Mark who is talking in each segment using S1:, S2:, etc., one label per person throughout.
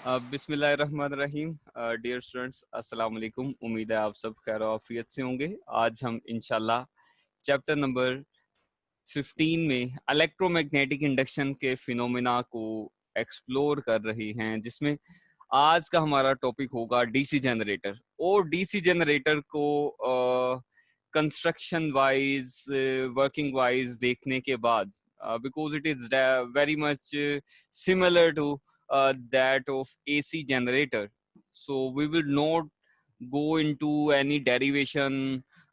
S1: बिस्मिल्लाहिर्रहमानिर्रहीम। Dear students, अस्सलाम वालेकुम। उम्मीद है आप सब खैर आफियत से होंगे। आज हम इंशाल्लाह चैप्टर नंबर 15 में इलेक्ट्रोमैग्नेटिक इंडक्शन के फिनोमेना को एक्सप्लोर कर रहे हैं, जिसमें आज का हमारा टॉपिक होगा डीसी जनरेटर। और डीसी जनरेटर को कंस्ट्रक्शन वाइज, वर्किंग वाइज देखने के बाद, because it is very much similar to that of AC generator, so we will not go into any derivation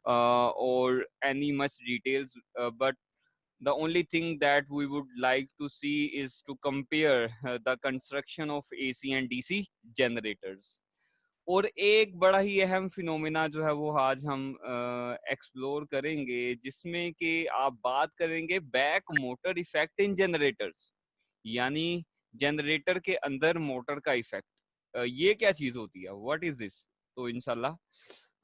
S1: or any much details, but the only thing that we would like to see is to compare the construction of AC and DC generators. और एक बड़ा ही अहम phenomena जो है वो आज हम explore करेंगे, जिसमें कि आप बात करेंगे back motor effect in generators, यानी जनरेटर के अंदर मोटर का इफेक्ट। ये क्या चीज होती है, व्हाट इज दिस? तो इंशाल्लाह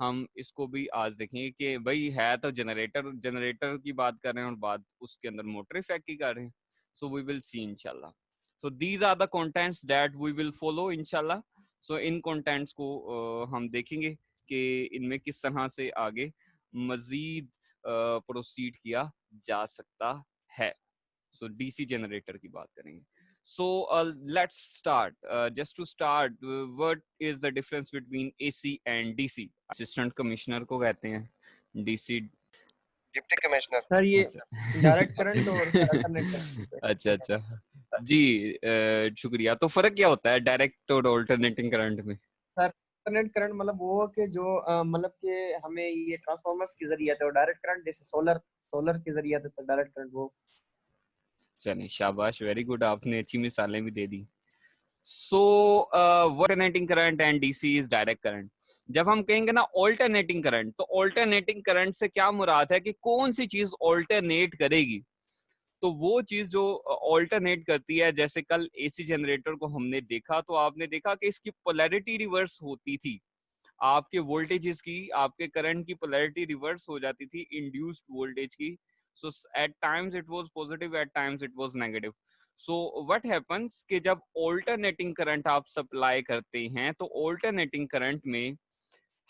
S1: हम इसको भी आज देखेंगे कि भाई है तो जनरेटर की बात कर रहे हैं और बात उसके अंदर मोटर इफेक्ट की कर रहे हैं। सो वी विल सी इंशाल्लाह। So these are the contents that we will follow इंशाल्लाह। सो इन कंटेंट्स को हम देखेंगे कि इनमें किस तरह से आगे मजीद प्रोसीड किया जा सकता है। सो डीसी जनरेटर की बात करेंगे। So let's start. Just to start, what is the difference between AC and DC? Assistant commissioner को कहते हैं, DC
S2: डिप्टी कमिश्नर।
S3: सर ये
S1: अच्छा
S3: डायरेक्ट करंट और अल्टरनेट करंट।
S1: अच्छा अच्छा जी, शुक्रिया। तो फर्क क्या होता है डायरेक्ट और अल्टरनेटिंग करंट में?
S3: सर अल्टरनेट करंट मतलब वो कि जो मतलब कि हमें ये ट्रांसफार्मर्स के जरिए आते हैं, और डायरेक्ट करंट जैसे सोलर के जरिए आते हैं सर डायरेक्ट करंट वो।
S1: चलिए शाबाश, वेरी गुड, आपने अच्छी मिसालें भी दे दी। So alternating current and DC is direct current. जब हम कहेंगे ना अल्टरनेटिंग करंट, तो अल्टरनेटिंग करंट से क्या मुराद है कि कौन सी चीज अल्टरनेट करेगी। तो वो चीज जो अल्टरनेट करती है, जैसे कल एसी जनरेटर को हमने देखा, तो आपने देखा कि इसकी पोलैरिटी रिवर्स होती थी। आपके वोल्टेजेस की, आपके करंट की पोलैरिटी रिवर्स हो जाती थी इंड्यूस्ड वोल्टेज की। So at times it was positive, at times it was negative. So what happens कि जब ऑल्टरनेटिंग करंट आप सप्लाई करते हैं, तो ऑल्टरनेटिंग करंट में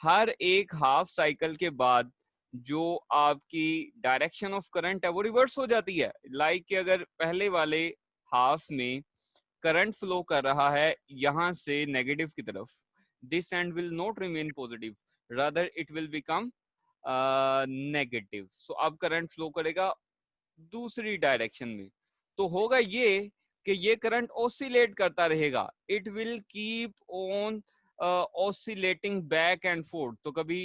S1: हर एक हाफ साइकिल के बाद जो आपकी डायरेक्शन ऑफ करंट है वो रिवर्स हो जाती है। लाइक कि अगर पहले वाले हाफ में करंट फ्लो कर रहा है यहां से नेगेटिव की तरफ, this end will not remain positive, rather it will become negative. So अब करंट फ्लो करेगा दूसरी डायरेक्शन में, तो होगा ये कि ये करंट ऑसिलेट करता रहेगा। It will keep on oscillating back and fourth. तो कभी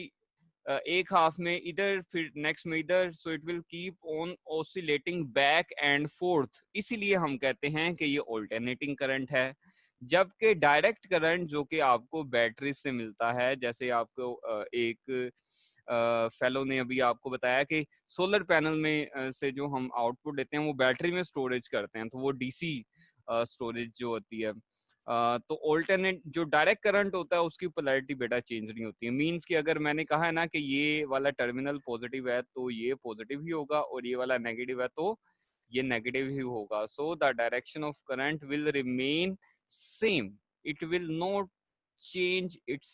S1: एक हाफ में इधर, फिर नेक्स्ट में इधर। So it will keep on oscillating back and fourth. इसीलिए हम कहते हैं कि ये ऑल्टरनेटिंग करंट है। जबकि डायरेक्ट करंट जो कि आपको बैटरी से मिलता है, जैसे आपको एक फेलो ने अभी आपको बताया कि सोलर पैनल में से जो हम आउटपुट देते हैं वो बैटरी में स्टोरेज करते हैं, तो वो डीसी स्टोरेज जो होती है। तो ऑल्टरनेट जो डायरेक्ट करंट होता है उसकी पोलैरिटी बेटा चेंज नहीं होती है। मींस कि अगर मैंने कहा है ना कि ये वाला टर्मिनल पॉजिटिव है तो ये पॉजिटिव ही होगा, और ये वाला नेगेटिव है तो ये नेगेटिव ही होगा। So the direction of current will remain same, it will not change its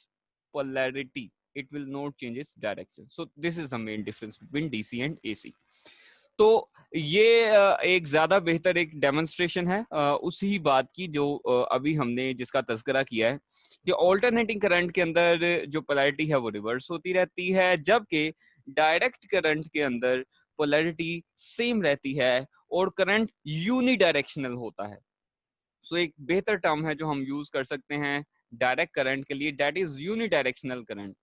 S1: polarity, it will not change its direction. So this is the main difference between DC and AC. तो ये एक ज्यादा बेहतर एक demonstration है उसी बात की जो अभी हमने जिसका तज़किरा किया है कि ऑल्टरनेटिंग करंट के अंदर जो पोलैरिटी है वो रिवर्स होती रहती है, जबकि डायरेक्ट करंट के अंदर पोलैरिटी सेम रहती है और करंट यूनिडायरेक्शनल होता है। सो एक बेहतर टर्म है जो हम यूज कर सकते हैं डायरेक्ट करंट के लिए, that is unidirectional current.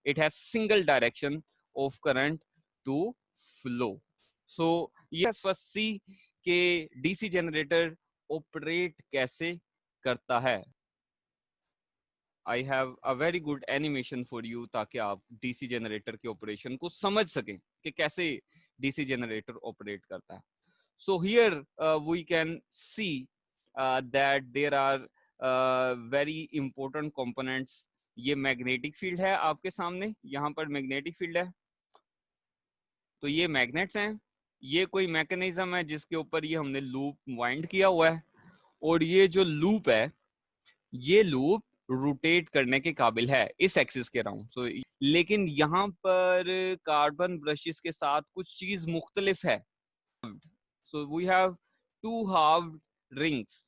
S1: It has single direction of current to flow. So yes, first see के डीसी जनरेटर ऑपरेट कैसे करता है। I have a very good animation for you, ताकि आप डीसी जनरेटर के operation को समझ सकें कि कैसे डीसी जनरेटर ऑपरेट करता है। So here we can see that there are very important components. ये मैग्नेटिक फील्ड है आपके सामने, यहाँ पर मैग्नेटिक फील्ड है, तो ये मैग्नेट्स हैं। ये कोई मैकेनिज्म है जिसके ऊपर ये हमने लूप वाइंड किया हुआ है, और ये जो लूप है ये लूप रोटेट करने के काबिल है इस एक्सिस के राउंड। सो लेकिन यहाँ पर कार्बन ब्रशेस के साथ कुछ चीज मुख्तलिफ है। So we have two half rings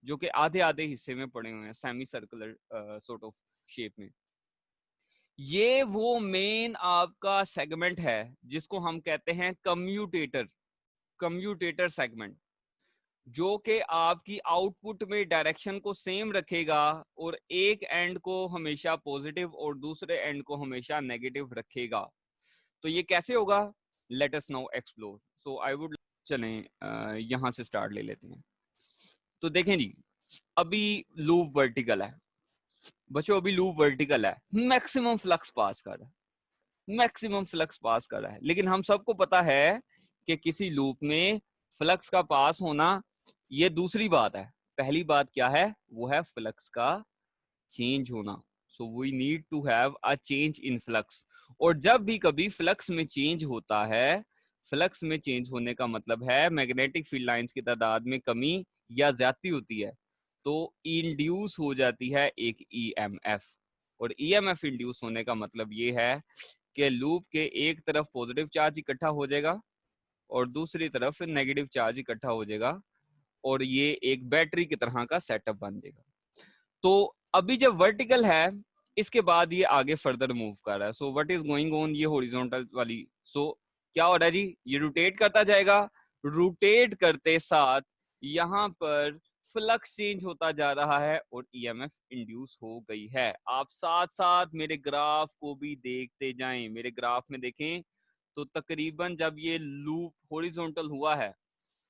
S1: जो कि आधे आधे हिस्से में पड़े हुए हैं, semi circular sort of shape में। ये वो मेन आपका सेगमेंट है जिसको हम कहते हैं कम्यूटेटर, कम्यूटेटर सेगमेंट, जो कि आपकी आउटपुट में डायरेक्शन को सेम रखेगा और एक एंड को हमेशा पॉजिटिव और दूसरे एंड को हमेशा नेगेटिव रखेगा। तो ये कैसे होगा, let us now explore. So I would, चलें यहां से स्टार्ट ले लेते हैं। तो देखें जी, अभी लूप वर्टिकल है बच्चों, अभी लूप वर्टिकल है, मैक्सिमम फ्लक्स पास कर रहा है, मैक्सिमम फ्लक्स पास कर रहा है। लेकिन हम सबको पता है कि किसी लूप में फ्लक्स का पास होना ये दूसरी बात है। पहली बात क्या है, वो है फ्लक्स का चेंज होना। So we need to have a change in flux. और जब भी कभी फ्लक्स में चेंज होता है, फ्लक्स में चेंज होने का मतलब है मैग्नेटिक फील्ड लाइंस की तादाद में कमी या ज्यादती होती है, तो इंड्यूस हो जाती है एक ईएमएफ। और ईएमएफ इंड्यूस होने का मतलब ये है कि लूप के एक तरफ पॉजिटिव चार्ज इकट्ठा हो जाएगा और दूसरी तरफ नेगेटिव चार्ज इकट्ठा हो जाएगा, और ये एक बैटरी की तरह का सेटअप बन जाएगा। तो अभी जब वर्टिकल है, इसके बाद ये आगे फर्दर मूव कर रहा है। So what is going on, ये हॉरिजॉन्टल वाली, सो क्या हो रहा है जी, ये रोटेट करता जाएगा। रोटेट करते साथ यहाँ पर फ्लक्स चेंज होता जा रहा है और ईएमएफ इंड्यूस हो गई है। आप साथ साथ मेरे ग्राफ को भी देखते जाएं। मेरे ग्राफ में देखें तो तकरीबन जब ये लूप हॉरिजॉन्टल हुआ है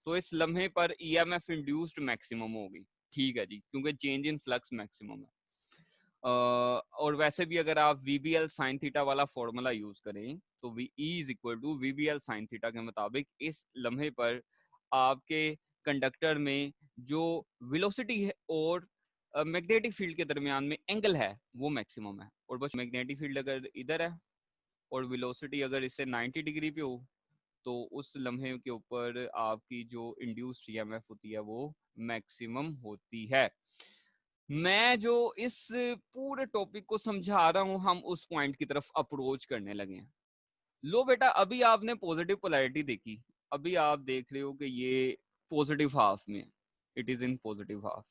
S1: तो इस लम्हे पर ईएमएफ इंड्यूस्ड मैक्सिमम होगी। ठीक है जी, क्योंकि चेंज इन फ्लक्स मैक्सिमम है। और वैसे भी अगर आप VBL साइन थीटा वाला फॉर्मूला यूज करें तो V is equal to VBL sine theta के मुताबिक इस लम्हे पर आपके कंडक्टर में जो वेलोसिटी है और मैग्नेटिक फील्ड के दरमियान में एंगल है वो मैक्सिमम है। और बस मैग्नेटिक फील्ड अगर इधर है और वेलोसिटी अगर इससे 90 डिग्री पे हो तो उस लम्हे के ऊपर आपकी जो इंड्यूस्ड ईएमएफ होती है वो मैक्सिमम होती है। मैं जो इस पूरे टॉपिक को समझा रहा हूं, हम उस पॉइंट की तरफ अप्रोच करने लगे हैं। लो बेटा, अभी आपने पॉजिटिव पोलैरिटी देखी, अभी आप देख रहे हो कि ये पॉजिटिव हाफ में, it is in positive half.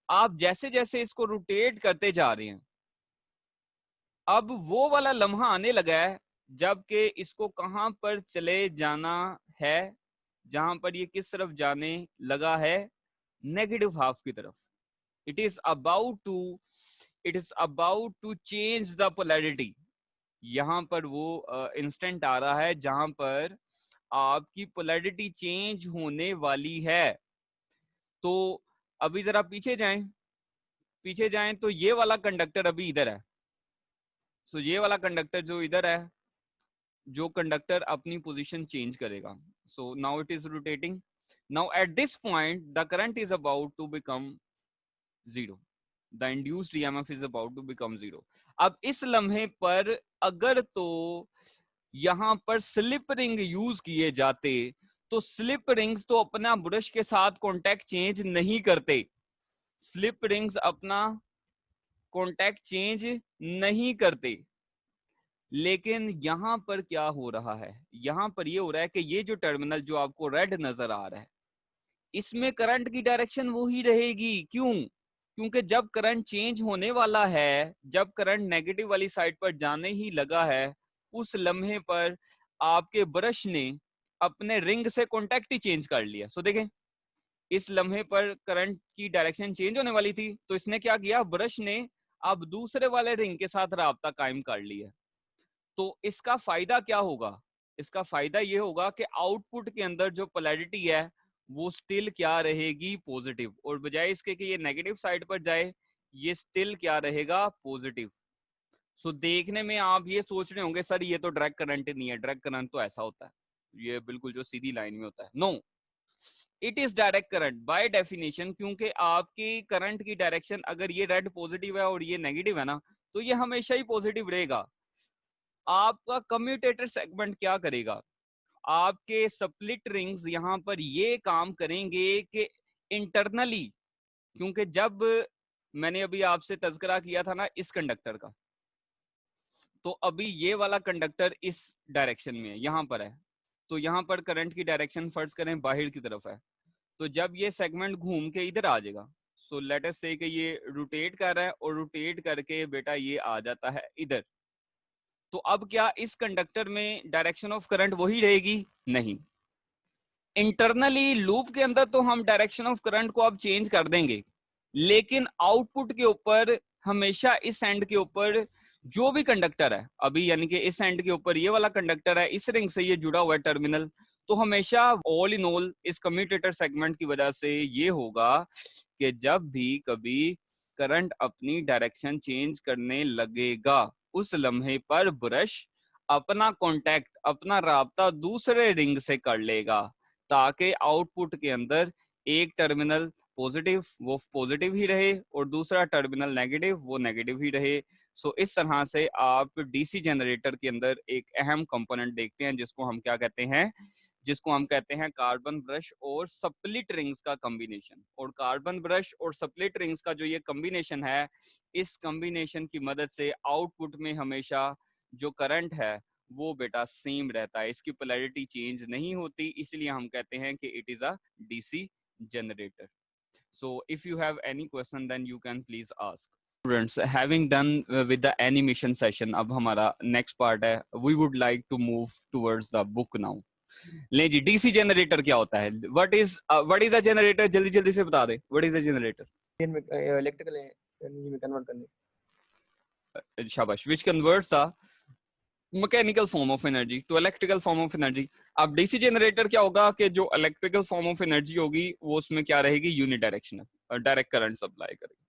S1: आप जैसे जैसे इसको रोटेट करते जा रहे हैं, अब वो वाला लम्हा आने लगा है जबकि इसको कहां पर चले जाना है, जहां पर ये किस तरफ जाने लगा है, नेगेटिव हाफ की तरफ। it is about to it is about to change the polarity। यहां पर वो इंस्टेंट आ रहा है जहां पर आपकी पोलैरिटी चेंज होने वाली है। तो अभी जरा पीछे जाएं, पीछे जाएं तो ये वाला कंडक्टर अभी इधर है। सो ये वाला कंडक्टर जो इधर है, जो कंडक्टर अपनी पोजीशन चेंज करेगा। So now it is rotating. Now at this point the current is about to become zero, the induced EMF is about to become zero. अब इस लम्हे पर अगर तो यहां पर स्लिप रिंग यूज किए जाते तो स्लिप रिंग्स तो अपना ब्रश के साथ कांटेक्ट चेंज नहीं करते, स्लिप रिंग्स अपना कांटेक्ट चेंज नहीं करते। लेकिन यहां पर क्या हो रहा है, यहां पर ये हो रहा है कि ये जो टर्मिनल जो आपको रेड नजर आ रहा है, इसमें करंट की डायरेक्शन वो ही रहेगी। क्यों? क्योंकि जब करंट चेंज होने वाला है, जब करंट नेगेटिव वाली साइड पर जाने ही लगा है, उस लम्हे पर आपके ब्रश ने अपने रिंग से कांटेक्ट ही चेंज कर लिया। सो देखें, इस लम्हे पर करंट की डायरेक्शन चेंज होने वाली थी तो इसने क्या किया, ब्रश ने अब दूसरे वाले रिंग के साथ राब्ता कायम कर लिया। तो इसका फायदा क्या होगा, इसका फायदा ये होगा कि आउटपुट के अंदर जो पोलैरिटी है वो स्टिल क्या रहेगी, पॉजिटिव। और बजाय इसके कि ये नेगेटिव साइड पर जाए, ये स्टिल क्या रहेगा, पॉजिटिव। सो देखने में आप ये सोच रहे होंगे सर ये तो डायरेक्ट करंट नहीं है, डायरेक्ट करंट तो ऐसा होता है, ये बिल्कुल जो सीधी लाइन में होता है। No, it is direct current by definition, क्योंकि आपकी करंट की डायरेक्शन अगर ये रेड पॉजिटिव है और ये नेगेटिव है ना, तो ये हमेशा ही पॉजिटिव रहेगा। आपका कम्यूटेटर सेगमेंट क्या करेगा, आपके स्प्लिट रिंग्स यहां पर ये काम करेंगे कि इंटरनली, क्योंकि जब मैंने अभी आपसे तज़किरा किया था ना इस कंडक्टर का, तो अभी ये वाला कंडक्टर इस डायरेक्शन में है, यहाँ पर है, तो यहाँ पर करंट की डायरेक्शन फर्ज करें बाहर की तरफ है, तो जब ये सेगमेंट घूम के इधर आ जाएगा, सो लेट अस से कि ये रोटेट कर रहा है और रोटेट करके बेटा ये आ जाता है इधर, तो अब क्या इस कंडक्टर में डायरेक्शन ऑफ करंट वही रहेगी? नहीं, इंटरनली लूप के अंदर तो हम डायरेक्शन ऑफ करंट को अब चेंज कर देंगे, लेकिन आउटपुट के ऊपर हमेशा इस एंड के ऊपर जो भी कंडक्टर है, अभी यानी कि इस एंड के ऊपर ये वाला कंडक्टर है, इस रिंग से ये जुड़ा हुआ है टर्मिनल, तो हमेशा ऑल इन ऑल इस कम्यूटेटर सेगमेंट की वजह से ये होगा कि जब भी कभी करंट अपनी डायरेक्शन चेंज करने लगेगा, उस लम्हे पर ब्रश अपना कांटेक्ट, अपना राब्ता दूसरे रिंग से कर लेगा, ताकि आउटपुट के अंदर एक टर्मिनल पॉजिटिव वो पॉजिटिव ही रहे और दूसरा टर्मिनल नेगेटिव वो नेगेटिव ही रहे। सो इस तरह से आप डीसी जनरेटर के अंदर एक अहम कंपोनेंट देखते हैं जिसको हम क्या कहते हैं, जिसको हम कहते हैं कार्बन ब्रश और स्प्लिट रिंग्स का कॉम्बिनेशन। और कार्बन ब्रश और स्प्लिट रिंग्स का जो ये कॉम्बिनेशन है, इस कॉम्बिनेशन की मदद से आउटपुट में हमेशा जो करंट है वो बेटा सेम रहता है, इसकी पोलैरिटी चेंज नहीं होती, इसलिए हम कहते हैं कि it is a DC generator. So if you have any question then you can please ask. Students, having done with the animation session, अब हमारा next part है, we would like to move towards the book now. ले जी, DC generator क्या होता है? what is a generator? जल्दी जल्दी से बता दे, what is a generator?
S3: Electrical energy में कन्वर्ट करने।
S1: शाबाश, which converts the mechanical form of energy to electrical form of energy. अब डीसी जनरेटर क्या होगा कि जो इलेक्ट्रिकल फॉर्म ऑफ एनर्जी होगी वो उसमें क्या रहेगी, यूनिडायरेक्शनल और डायरेक्ट करंट सप्लाई करेगी।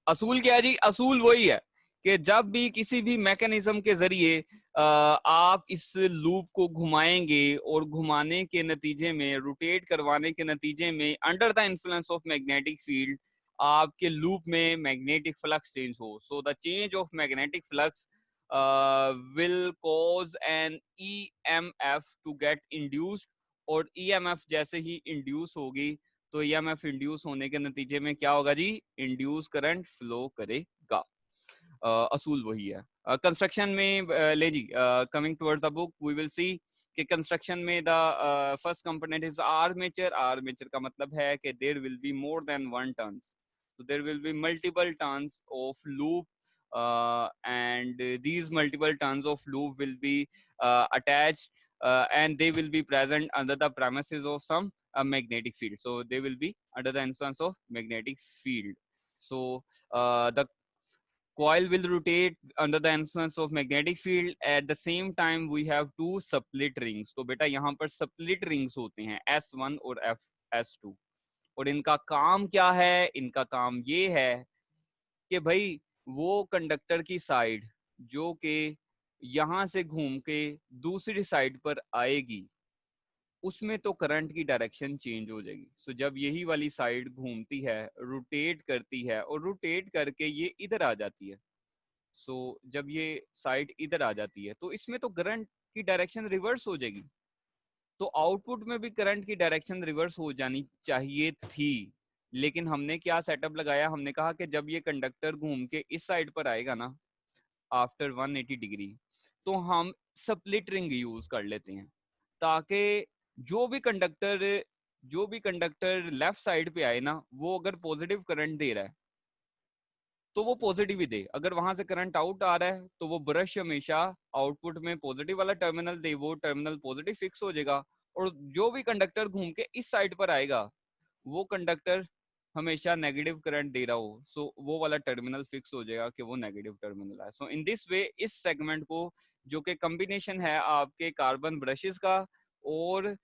S1: असूल क्या है जी? असूल वही है कि जब भी किसी भी मैकेनिज्म के जरिए आप इस लूप को घुमाएंगे और घुमाने के नतीजे में, रोटेट करवाने के नतीजे में, under the influence of magnetic field आपके लूप में मैग्नेटिक फ्लक्स चेंज हो, so the change of magnetic flux will cause an EMF to get induced, और EMF जैसे ही इंड्यूस होगी तो EMF इंड्यूस होने के नतीजे में क्या होगा जी, इंड्यूस करंट फ्लो करेगा। असूल वही है। कंस्ट्रक्शन में ले जी, coming towards the book we will see कि कंस्ट्रक्शन में the first component is armature. Armature का मतलब है कि there will be more than one turns, so there will be multiple turns of loop, and these multiple turns of loop will be attached, and they will be present under the premises of some magnetic field, so they will be under the influence of magnetic field. So the coil will rotate under the influence of magnetic field. At the same time we have two split rings, तो बेटा यहाँ पर split rings होते हैं S1 और S2, और इनका काम क्या है? इनका काम ये है कि भाई वो कंडक्टर की साइड जो कि यहां से घूम के दूसरी साइड पर आएगी, उसमें तो करंट की डायरेक्शन चेंज हो जाएगी। सो जब यही वाली साइड घूमती है, रोटेट करती है और रोटेट करके ये इधर आ जाती है, सो जब ये साइड इधर आ जाती है तो इसमें तो करंट की डायरेक्शन रिवर्स हो जाएगी, तो आउटपुट में भी करंट की डायरेक्शन रिवर्स हो जानी चाहिए थी। लेकिन हमने क्या सेटअप लगाया, हमने कहा कि जब ये कंडक्टर घूम के इस साइड पर आएगा ना आफ्टर 180 डिग्री, तो हम स्प्लिट रिंग यूज कर लेते हैं, ताकि जो भी कंडक्टर लेफ्ट साइड पे आए ना, वो अगर पॉजिटिव करंट दे रहा है तो वो पॉजिटिव ही दे, अगर वहां से करंट आउट आ रहा है तो वो ब्रश हमेशा आउटपुट में पॉजिटिव वाला टर्मिनल दे, वो टर्मिनल पॉजिटिव फिक्स हो जाएगा। और जो भी कंडक्टर घूम के इस साइड पर आएगा, वो कंडक्टर हमेशा नेगेटिव करंट दे रहा हो, सो वो वाला टर्मिनल फिक्स हो जाएगा कि वो नेगेटिव टर्मिनल है। सो इन दिस वे इस सेगमेंट को, जो कि कॉम्बिनेशन है आपके कार्बन ब्रशेस का और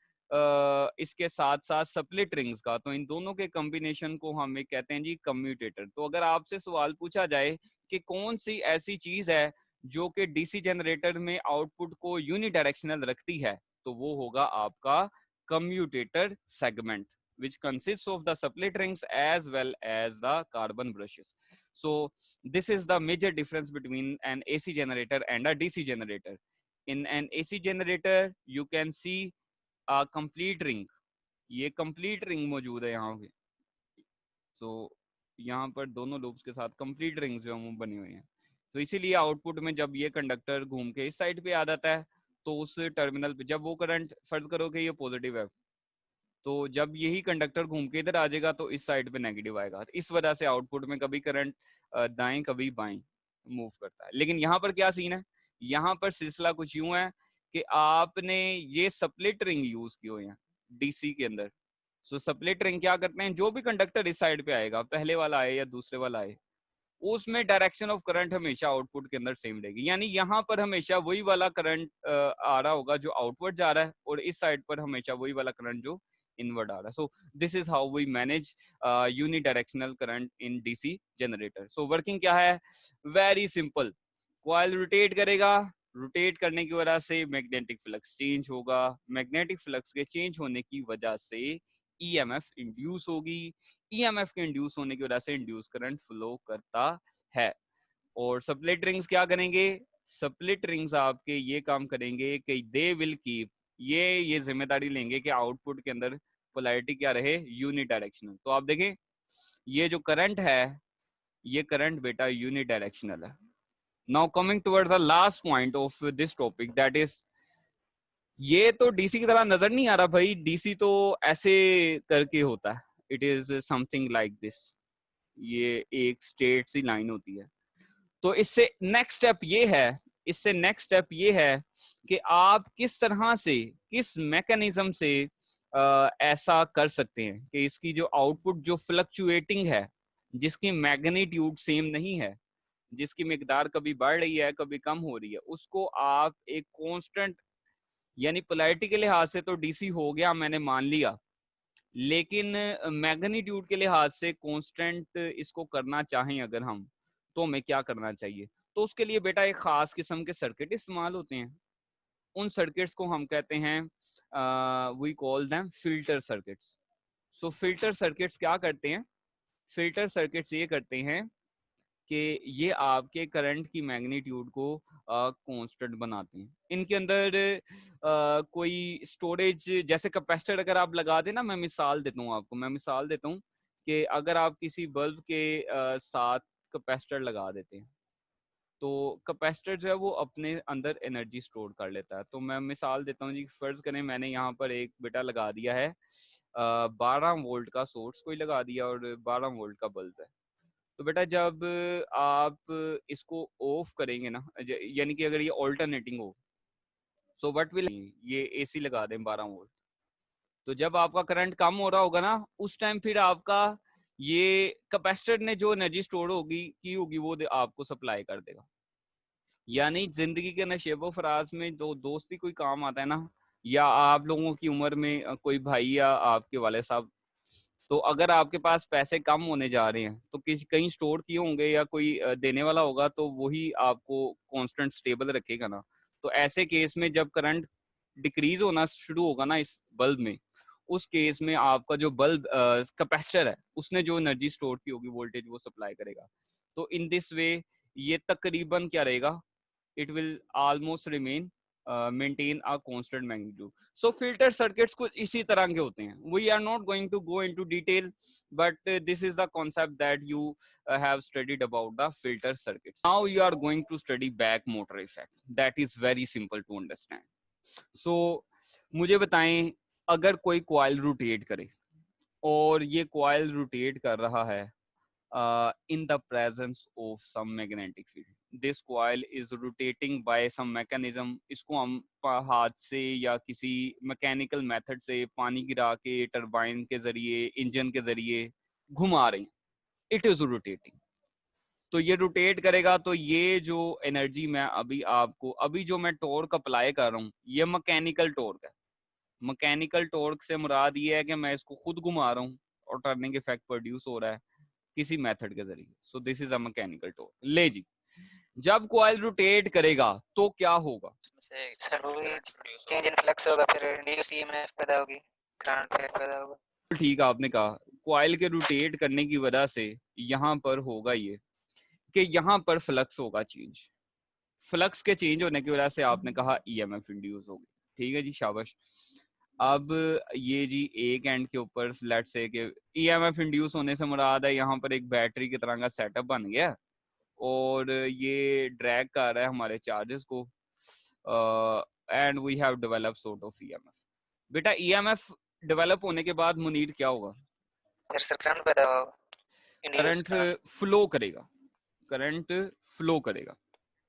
S1: इसके साथ साथ स्प्लिट रिंग्स का, तो इन दोनों के कॉम्बिनेशन को हम एक कहते हैं जी कम्यूटेटर। तो अगर आपसे सवाल पूछा जाए कि कौन सी ऐसी चीज है जो कि डीसी जनरेटर में आउटपुट को यूनिडायरेक्शनल रखती है, तो वो होगा आपका commutator segment, which consists of the split rings as well as the carbon brushes. So this is the major difference between an AC generator and a DC generator. In an AC generator you can see a complete ring, ये complete ring मौजूद है यहाँ पे। So यहाँ पर दोनों loops के साथ कंप्लीट रिंग्स जो हैं वो बनी हुई हैं। तो इसीलिए आउटपुट में जब ये कंडक्टर घूम के इस साइड पे आ जाता है तो उस टर्मिनल पे जब वो करंट फर्ज करो कि ये पॉजिटिव है, तो जब यही कंडक्टर घूम के इधर आ जाएगा तो इस साइड पे नेगेटिव आएगा। तो इस वजह से आउटपुट में कभी करंट दाएं कभी बाएं मूव करता है। लेकिन यहाँ पर क्या सीन है, यहाँ पर सिलसिला कुछ यूं है कि आपने ये स्प्लिट रिंग यूज की हुई है डीसी के अंदर। सो स्प्लिट रिंग क्या करते हैं, जो भी कंडक्टर इस साइड पे आएगा, पहले वाला आए या दूसरे वाला आए, उसमें डायरेक्शन ऑफ करंट हमेशा आउटपुट के अंदर सेम रहेगी। यानी यहाँ पर हमेशा वही वाला करंट आ रहा होगा जो आउटवर्ड जा रहा है, और इस साइड पर हमेशा वही वाला करंट जो इनवर्ड आ रहा है। So this is how we manage unidirectional current in DC generator. So working क्या है, वेरी सिंपल। कॉइल रोटेट करेगा, रोटेट करने की वजह से मैग्नेटिक फ्लक्स चेंज होगा, मैग्नेटिक फ्लक्स के चेंज होने की वजह से ईएमएफ इंड्यूस होगी, ईएमएफ के इंड्यूस होने की वजह से इंड्यूस करंट फ्लो करता है। और स्प्लिट रिंग्स क्या करेंगे, स्प्लिट रिंग्स आपके ये काम करेंगे कि दे विल कीप, ये जिम्मेदारी लेंगे कि आउटपुट के अंदर पोलैरिटी क्या रहे, यूनिडायरेक्शनल। तो आप देखें ये जो करंट है, ये करंट बेटा यूनिडायरेक्शनल है। Now coming towards the last point of this topic, that is, ये तो डीसी की तरह नजर नहीं आ रहा भाई, डीसी तो ऐसे करके होता है, it is something like this, ये एक स्ट्रेट सी लाइन होती है। तो इससे नेक्स्ट स्टेप ये है, इससे नेक्स्ट स्टेप ये है कि आप किस तरह से, किस मैकेनिज्म से ऐसा कर सकते हैं कि इसकी जो आउटपुट जो फ्लक्चुएटिंग है, जिसकी मैग्नीट्यूड सेम नहीं है, जिसकी मिकदार कभी बढ़ रही है कभी कम हो रही है, उसको आप एक कांस्टेंट, यानी पोलैरिटी के लिहाज से तो डीसी हो गया मैंने मान लिया, लेकिन मैग्नीट्यूड के लिहाज से कांस्टेंट इसको करना चाहें अगर हम, तो हमें क्या करना चाहिए। तो उसके लिए बेटा एक खास किस्म के सर्किट इस्तेमाल होते हैं। उन सर्किट्स को हम कहते हैं, we call them filter circuits. So filter circuits क्या करते हैं, फिल्टर सर्किट्स ये करते हैं कि ये आपके करंट की मैग्नीट्यूड को कांस्टेंट बनाते हैं। इनके अंदर कोई स्टोरेज, जैसे कैपेसिटर अगर आप लगा दें ना, मैं मिसाल देता हूँ आपको, मैं मिसाल देता हूँ कि अगर आप किसी बल्ब के साथ कैपेसिटर लगा देते हैं, तो कैपेसिटर जो है वो अपने अंदर एनर्जी स्टोर कर लेता है। तो मैं मिसाल देता हूँ जी, फर्ज करें मैंने यहाँ पर एक बेटा लगा दिया है 12 वोल्ट का सोर्स कोई लगा दिया और 12 वोल्ट का बल्ब है। तो बेटा जब आप इसको ऑफ करेंगे ना, यानी कि अगर ये ऑल्टरनेटिंग हो, सो व्हाट विल, ये एसी लगा दें 12 वोल्ट, तो जब आपका करंट कम हो रहा होगा ना, उस टाइम फिर आपका ये कैपेसिटर ने जो एनर्जी स्टोर होगी की होगी वो आपको सप्लाई कर देगा। यानी जिंदगी के नशेबो फराज में दो दोस्ती कोई काम आता है ना, या आप लोगों की उम्र में कोई भाई या आपके वाले साहब, तो अगर आपके पास पैसे कम होने जा रहे हैं तो किसी कहीं स्टोर किए होंगे या कोई देने वाला होगा, तो वही आपको कांस्टेंट स्टेबल रखेगा ना। तो ऐसे केस में जब करंट डिक्रीज होना शुरू होगा ना इस बल्ब में, उस केस में आपका जो बल्ब कैपेसिटर है उसने जो एनर्जी स्टोर की होगी वोल्टेज वो सप्लाई करेगा। तो इन दिस वे ये तकरीबन क्या रहेगा, it will almost remain maintain a constant magnitude. So filter circuits कुछ इसी तरह के होते हैं. We are not going to go into detail, but this is the concept that you have studied about the filter circuits. Now you are going to study back motor effect. That is very simple to understand. So मुझे बताएं, अगर कोई coil rotate करे और ये coil rotate कर रहा है in the presence of some magnetic field, this coil is rotating by some mechanism, इसको हम हाथ से या किसी मैकेनिकल मेथड से पानी गिरा के टरबाइन के जरिए इंजन के जरिए घुमा रहे हैं, इट इज रोटेटिंग। तो ये रोटेट करेगा तो ये जो एनर्जी मैं अभी जो मैं टॉर्क अप्लाई कर रहा हूँ ये मैकेनिकल टॉर्क है। मैकेनिकल टॉर्क से मुराद ये है कि मैं इसको खुद घुमा रहा हूँ और टर्निंग इफेक्ट प्रोड्यूस हो रहा है किसी मेथड के जरिए। सो this is a mechanical torque. ले जी, जब कॉइल रोटेट करेगा तो क्या होगा,
S4: सर वो चेंज इन फ्लक्स होगा, फिर इंड्यूस ईएमएफ पैदा होगी, करंट पैदा होगा।
S1: ठीक आपने कहा, कॉइल के रोटेट करने की वजह से यहाँ पर होगा ये कि यहाँ पर फ्लक्स होगा चेंज, फ्लक्स के चेंज होने की वजह से आपने कहा ईएमएफ इंड्यूस होगी। ठीक है जी, शाबाश। अब ये जी एक एंड के ऊपर लेट्स से कि ईएमएफ इंड्यूस होने से मुराद है यहाँ पर एक बैटरी की तरह का सेटअप बन गया और ये ड्रैग कर रहा है हमारे चार्जेस को and we have develop sort of EMF. बेटा ईएमएफ डेवलप होने के बाद मुनीर क्या होगा?
S4: फिर सर करंट पैदा होगा, इंड्यूस
S1: करंट फ्लो करेगा, करंट फ्लो करेगा।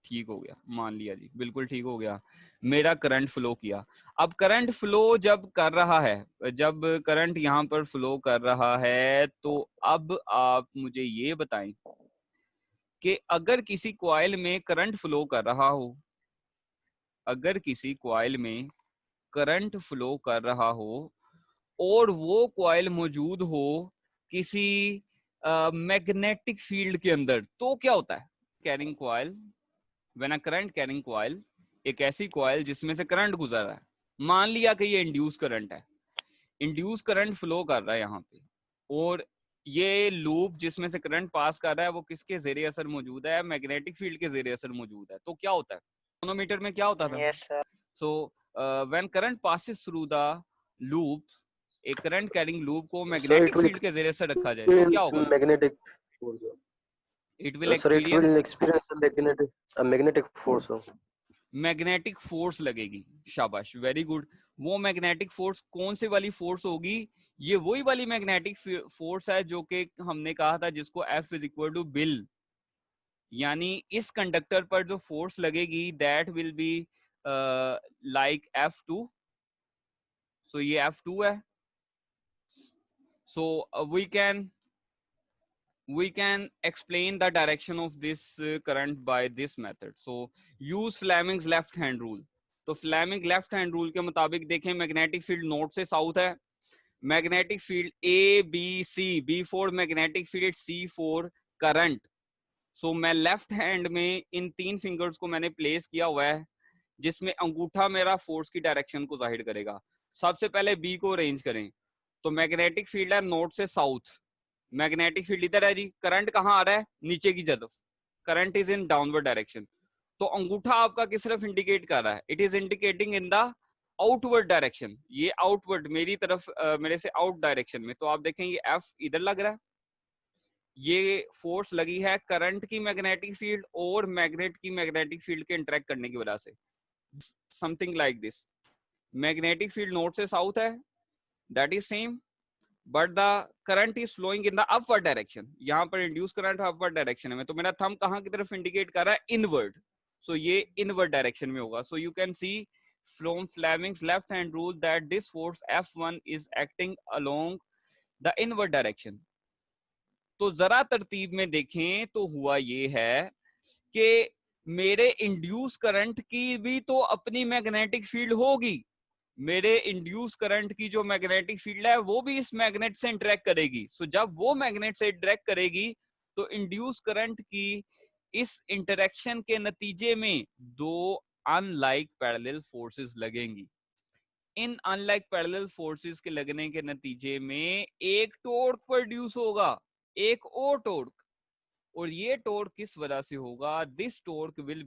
S1: ठीक हो गया, मान लिया जी, बिल्कुल ठीक हो गया, मेरा करंट फ्लो किया। अब करंट फ्लो जब कर रहा है, जब करंट यहाँ पर फ्लो कर रहा है, तो अब आप मुझे ये बताएं कि अगर किसी कॉइल में करंट फ्लो कर रहा हो, अगर किसी कॉइल में करंट फ्लो कर रहा हो और वो कॉइल मौजूद हो किसी मैग्नेटिक फील्ड के अंदर, तो क्या होता है? Carrying coil, when a current carrying coil, एक ऐसी कॉइल जिसमें से करंट गुजर रहा है, मान लिया कि ये इंड्यूस करंट है, इंड्यूस करंट फ्लो कर रहा है यहाँ पे, और ये लूप जिसमें से करंट पास कर रहा है वो किसके जेरे असर मौजूद है? मैग्नेटिक फील्ड के जेरे असर मौजूद है। तो क्या होता है? मैनोमीटर में क्या होता था?
S4: Yes sir,
S1: so when current passes through the loop, एक करंट कैरिंग लूप को
S5: Sir,
S1: magnetic
S5: it will
S1: field के जेरे असर रखा जाए तो क्या
S5: experience
S1: होगा?
S5: magnetic force.
S1: It will
S5: Sir, it will
S1: experience
S5: experience a magnetic force.
S1: Magnetic force लगेगी। शाबाश, वेरी गुड। वो मैग्नेटिक फोर्स कौन सी वाली फोर्स होगी? ये वही वाली मैग्नेटिक फोर्स है जो कि हमने कहा था जिसको F is equal to BIL, यानी इस कंडक्टर पर जो फोर्स लगेगी that will be like F2। So ये F2 है। So we can explain the direction of this current by this method. So use Fleming's left hand rule. तो Fleming left hand rule के मुताबिक देखें, magnetic field north से south है, magnetic field A B C, B for magnetic field, C for current. So मैं left hand में इन तीन fingers को मैंने प्लेस किया हुआ है जिसमें अंगूठा मेरा फोर्स की डायरेक्शन को जाहिर करेगा। सबसे पहले बी को अरेंज करें, तो मैग्नेटिक फील्ड है नॉर्थ से साउथ, मैग्नेटिक फील्ड इधर है जी, करंट कहाँ आ रहा है? नीचे की तरफ, current is in downward direction. तो अंगूठा आपका किस तरफ इंडिकेट कर रहा है? It is indicating in the outward direction, ये आउटवर्ड मेरी तरफ, मेरे से आउट डायरेक्शन में। तो आप देखें ये एफ इधर लग रहा है, ये फोर्स लगी है करंट की मैग्नेटिक फील्ड और मैग्नेट की मैग्नेटिक फील्ड के इंटरेक्ट करने की वजह से, something like this. Magnetic field north से साउथ है, that is same, but the current is flowing in the upward direction. यहाँ पर इंड्यूस करंट अपवर्ड डायरेक्शन में, तो मेरा थंब कहाँ की तरफ इंडिकेट कर रहा है? इनवर्ड। सो ये इनवर्ड डायरेक्शन में होगा। So you can see from Fleming's left hand rule that this force F1 is acting along the inward direction. तो जरा तरतीब में देखें तो हुआ ये है कि मेरे इंड्यूस करंट की भी तो अपनी मैग्नेटिक फील्ड होगी, मेरे इंड्यूस करंट की जो मैग्नेटिक फील्ड है वो भी इस मैग्नेट से इंटरेक्ट करेगी। सो जब वो मैग्नेट से इंटरेक्ट करेगी तो इंड्यूस करंट की इस इंटरेक्शन के नतीजे में दो अनलाइक पैरेलल फोर्सेस लगेंगी। इन अनलाइक पैरेलल फोर्सेस के लगने के नतीजे में एक टॉर्क प्रोड्यूस होगा, एक और टॉर्क, और ये टॉर्क किस वजह से होगा? This torque will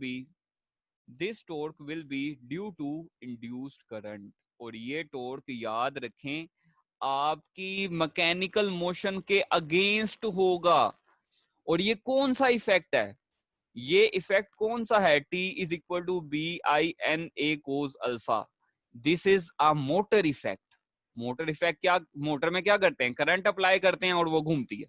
S1: be due to induced current. और ये टॉर्क याद रखें आपकी मैकेनिकल मोशन के अगेंस्ट होगा। और ये कौन सा इफेक्ट है? ये इफेक्ट कौन सा है? T is equal to BINA cos alpha. This is a motor effect. Motor effect क्या, मोटर में क्या करते हैं? करंट अप्लाई करते हैं और वो घूमती है।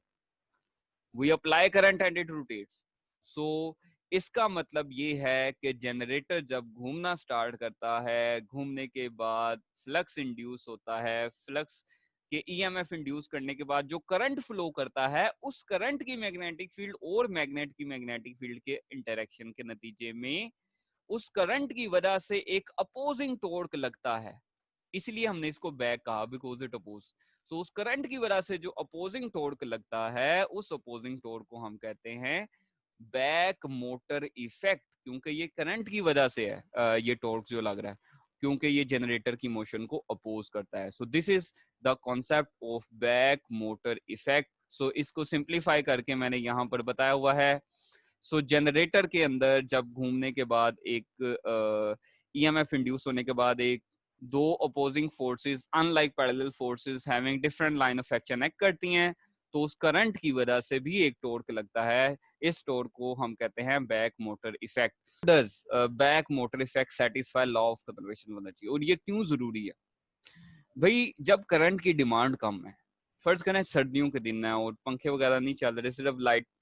S1: We apply current and it rotates. So इसका मतलब ये है कि जनरेटर जब घूमना स्टार्ट करता है, घूमने के बाद फ्लक्स इंड्यूस होता है, फ्लक्स के ईएमएफ इंड्यूस करने के बाद जो करंट फ्लो करता है, उस करंट की मैग्नेटिक फील्ड और मैग्नेट की मैग्नेटिक फील्ड के इंटरेक्शन के नतीजे में उस करंट की वजह से एक अपोजिंग टॉर्क लगता है। इसलिए हमने इसको बैक कहा, बिकॉज इट अपोज। सो उस करंट की वजह से जो अपोजिंग टॉर्क लगता है, उस अपोजिंग टॉर्क को हम कहते हैं बैक मोटर इफेक्ट, क्योंकि ये करंट की वजह से है ये टॉर्क जो लग रहा है, क्योंकि ये जनरेटर की मोशन को अपोज करता है। So this is the concept of back motor effect. सो इसको सिंप्लीफाई करके मैंने यहाँ पर बताया हुआ है। सो जनरेटर के अंदर जब घूमने के बाद एक ईएमएफ इंड्यूस होने के बाद एक दो opposing forces unlike parallel forces having different line of action act करती हैं, तो उस करंट की वजह से भी एक टॉर्क लगता है। इस टॉर्क को हम कहते हैं back motor effect. Does back motor effect satisfy law of conservation of energy? और ये क्यों जरूरी है भाई? जब करंट की डिमांड कम है, फर्ज करें सर्दियों के दिन है और पंखे वगैरह नहीं चल रहे, सिर्फ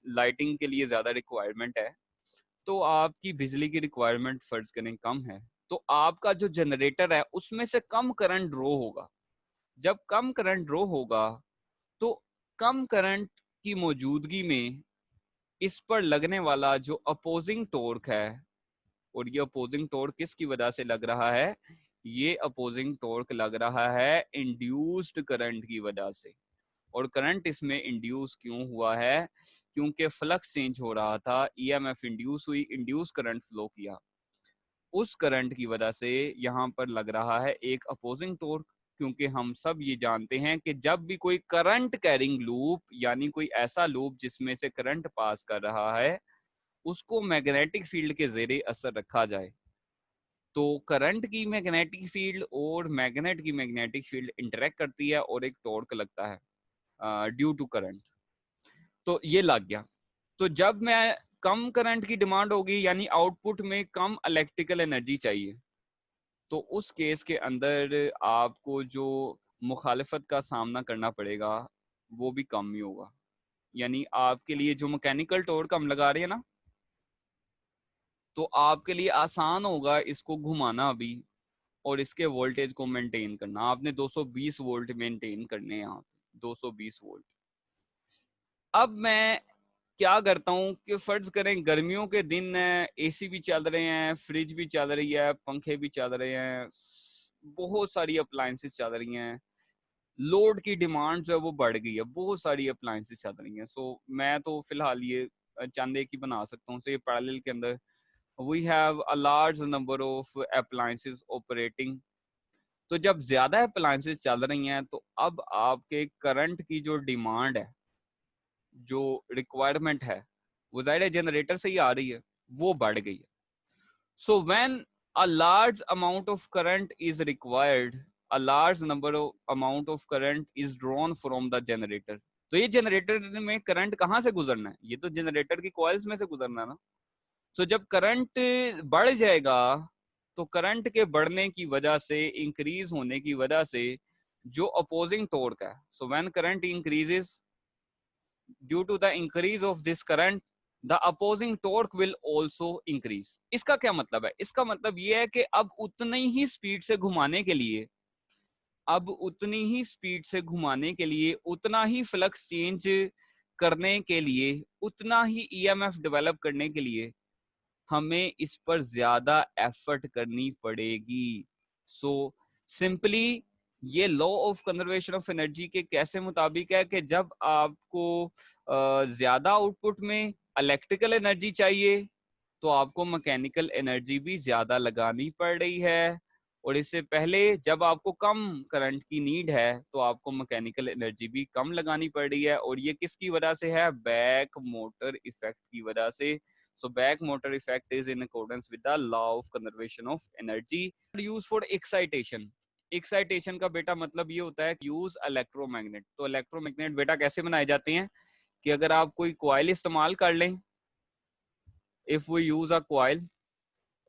S1: लाइटिंग के लिए ज्यादा रिक्वायरमेंट है, तो आपकी बिजली की रिक्वायरमेंट फर्ज करें कम है, तो आपका जो जनरेटर है उसमें से कम करंट ड्रॉ होगा। जब कम करंट ड्रॉ होगा तो कम करंट की मौजूदगी में इस पर लगने वाला जो अपोजिंग टॉर्क है, और ये अपोजिंग टॉर्क किसकी वजह से लग रहा है? ये अपोजिंग टॉर्क लग रहा है इंड्यूस्ड करंट की वजह से। और करंट इसमें इंड्यूस क्यों हुआ है? क्योंकि फ्लक्स चेंज हो रहा था, ईएमएफ इंड्यूस हुई, इंड्यूस करंट फ्लो किया, उस करंट की वजह से यहाँ पर लग रहा है एक अपोजिंग टॉर्क। क्योंकि हम सब ये जानते हैं कि जब भी कोई करंट कैरिंग लूप, यानी कोई ऐसा लूप जिसमें से करंट पास कर रहा है, उसको मैग्नेटिक फील्ड के जेरे असर रखा जाए, तो करंट की मैग्नेटिक फील्ड और मैग्नेट की मैग्नेटिक फील्ड इंटरेक्ट करती है और एक टॉर्क लगता है ड्यू टू करंट। तो ये लग गया। तो जब मैं कम करंट की डिमांड होगी, यानी आउटपुट में कम इलेक्ट्रिकल एनर्जी चाहिए, तो उस केस के अंदर आपको जो मुखालिफत का सामना करना पड़ेगा वो भी कम ही होगा। यानी आपके लिए जो मैकेनिकल टॉर्क हम लगा रहे हैं ना, तो आपके लिए आसान होगा इसको घुमाना भी और इसके वोल्टेज को मेंटेन करना। आपने 220 वोल्ट मेंटेन करने हैं यहाँ पे, 220 वोल्ट। अब मैं क्या करता हूँ कि फर्ज करें गर्मियों के दिन एसी भी चल रहे हैं, फ्रिज भी चल रही है, पंखे भी चल रहे हैं, बहुत सारी अप्लायंसेस चल रही हैं, लोड की डिमांड जो है वो बढ़ गई है, बहुत सारी अप्लायंसेस चल रही हैं। सो मैं तो फिलहाल ये चंद एक ही बना सकता हूँ। ये पैरेलल के अंदर we have a large number of appliances operating. तो जब ज्यादा अप्लायंसेस चल रही हैं तो अब आपके करंट की जो डिमांड है, जो रिक्वायरमेंट है, वो जाहिर है जनरेटर से ही आ रही है, वो बढ़ गई है। So when a large amount of current is required, a large number of amount of current is drawn from the generator. तो ये जनरेटर में करंट कहाँ से गुजरना है? ये तो जनरेटर की कॉइल्स में से गुजरना है ना। तो जब करंट बढ़ जाएगा, तो करंट के बढ़ने की वजह से, इंक्रीज होने की वजह से जो अपोजिंग टॉर्क है, so when current increases due to the increase of this current, the opposing torque will also increase. इसका क्या मतलब है? इसका मतलब ये है कि अब उतनी ही स्पीड से घुमाने के लिए, अब उतनी ही स्पीड से घुमाने के लिए, उतना ही फ्लक्स चेंज करने के लिए, उतना ही ईएमएफ डेवलप करने के लिए हमें इस पर ज्यादा एफर्ट करनी पड़ेगी। सो सिंपली ये law of conservation of energy के कैसे मुताबिक है कि जब आपको ज्यादा आउटपुट में इलेक्ट्रिकल एनर्जी चाहिए, तो आपको मैकेनिकल एनर्जी भी ज्यादा लगानी पड़ रही है। और इससे पहले जब आपको कम करंट की नीड है, तो आपको मैकेनिकल एनर्जी भी कम लगानी पड़ रही है। और ये किसकी वजह से है? बैक मोटर इफेक्ट की वजह से। So back motor effect is in accordance with the law of conservation of energy. Use for excitation. Excitation का बेटा मतलब ये होता है use electromagnet. तो electromagnet बेटा कैसे बनाए जाते हैं कि अगर आप कोई coil इस्तेमाल कर लें, if we use a coil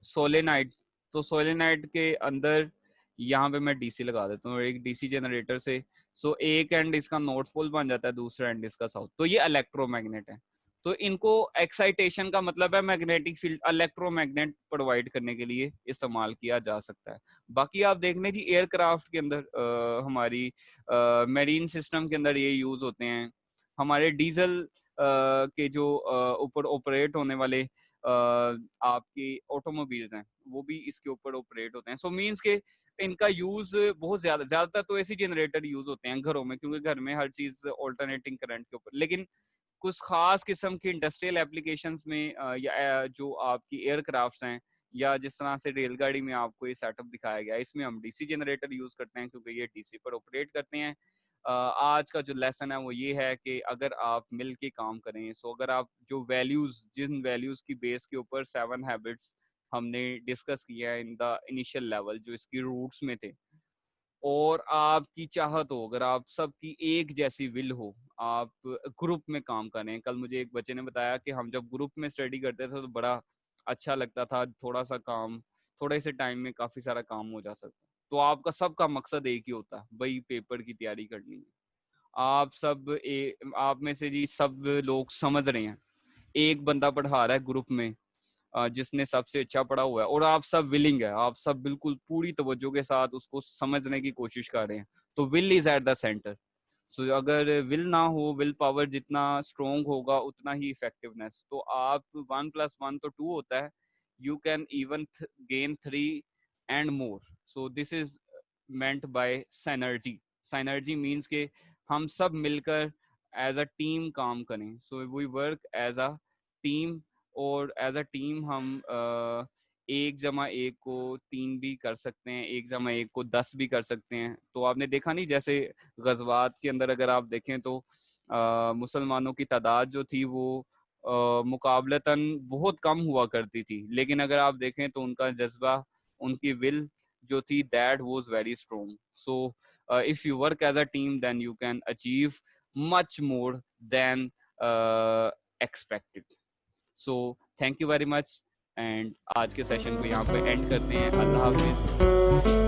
S1: solenoid, तो solenoid के अंदर यहाँ पे मैं डीसी लगा देता हूँ एक डीसी जनरेटर से। सो एक एंड इसका नॉर्थ पोल बन जाता है, दूसरा एंड इसका साउथ। तो ये इलेक्ट्रोमैग्नेट है। तो इनको एक्साइटेशन का मतलब है मैग्नेटिक फील्ड, इलेक्ट्रोमैग्नेट प्रोवाइड करने के लिए इस्तेमाल किया जा सकता है। बाकी आप देख लें जी एयरक्राफ्ट के अंदर, हमारी मेरीन सिस्टम के अंदर ये यूज होते हैं। हमारे डीजल के जो ऊपर ऑपरेट होने वाले आपके ऑटोमोबाइल्स हैं, वो भी इसके ऊपर ऑपरेट होते हैं। सो मींस के इनका यूज बहुत ज्यादातर तो ऐसे जनरेटर यूज होते हैं घरों में, क्योंकि घर में हर चीज ऑल्टरनेटिंग करंट के ऊपर। लेकिन कुछ खास किस्म की इंडस्ट्रियल एप्लीकेशंस में या जो आपकी एयरक्राफ्ट्स हैं, या जिस तरह से रेलगाड़ी में आपको ये सेटअप दिखाया गया है, इसमें हम डीसी जनरेटर यूज करते हैं क्योंकि ये डीसी पर ऑपरेट करते हैं। आज का जो लेसन है वो ये है कि अगर आप मिल के काम करें, सो अगर आप जो वैल्यूज, जिन वैल्यूज की बेस के ऊपर 7 हैबिट्स हमने डिस्कस किया है इन द इनिशियल लेवल जो इसकी रूट्स में थे। और आपकी चाहत हो, अगर आप सबकी एक जैसी विल हो, आप ग्रुप में काम करें। कल मुझे एक बच्चे ने बताया कि हम जब ग्रुप में स्टडी करते थे तो बड़ा अच्छा लगता था, थोड़ा सा काम थोड़े से टाइम में काफी सारा काम हो जा सकता। तो आपका सबका मकसद एक ही होता है, भाई पेपर की तैयारी करनी है। आप में से जी सब लोग समझ रहे हैं, एक बंदा पढ़ा रहा है ग्रुप में जिसने सबसे अच्छा पढ़ा हुआ है, और आप सब विलिंग है, आप सब बिल्कुल पूरी तवज्जो के साथ उसको समझने की कोशिश कर रहे हैं, तो wheel is at the centre. So अगर विल ना हो, विल पावर जितना स्ट्रोंग होगा उतना ही इफेक्टिवनेस। तो आप 1+1 तो 2 होता है, you can even gain 3 and more. So this is meant by synergy. Synergy means के हम सब मिलकर एज अ टीम काम करें। So we work as a team, और एज अ टीम हम 1+1 को 3 भी कर सकते हैं, 1+1 को 10 भी कर सकते हैं। तो आपने देखा नहीं, जैसे गजवात के अंदर अगर आप देखें तो मुसलमानों की तादाद जो थी वो मुकाबलतन बहुत कम हुआ करती थी, लेकिन अगर आप देखें तो उनका जज्बा, उनकी विल जो थी, that was very strong. So if you work as a team then you can achieve much more than expected. So thank you very much, and आज के सेशन को यहाँ पे एंड करते हैं। अल्लाह हाफिज।